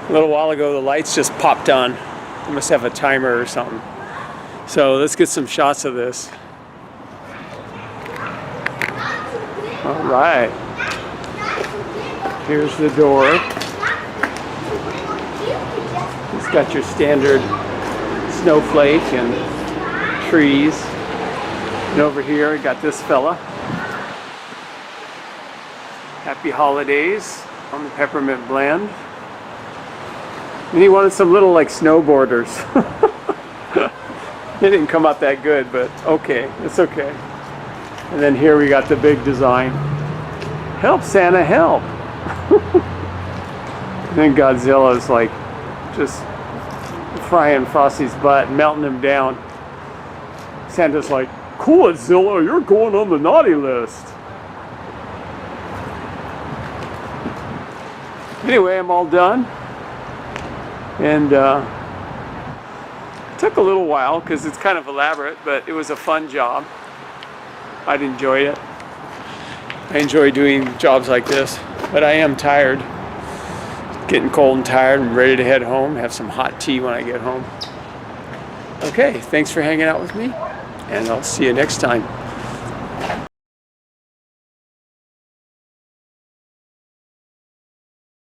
A little while ago, the lights just popped on. I must have a timer or something. So let's get some shots of this. All right. Here's the door. It's got your standard snowflake and trees. And over here, we got this fella. Happy holidays on the peppermint blend. And he wanted some little like snowboarders. It didn't come out that good, but okay, it's okay. And then here we got the big design. Help Santa, help! And then Godzilla's like just frying Frosty's butt, melting him down. Santa's like, "Cool, Godzilla, you're going on the naughty list." Anyway, I'm all done. And it took a little while because it's kind of elaborate, but it was a fun job. I'd enjoyed it. I enjoy doing jobs like this, but I am tired. Getting cold and tired. I'm ready to head home, have some hot tea when I get home. Okay, thanks for hanging out with me, and I'll see you next time.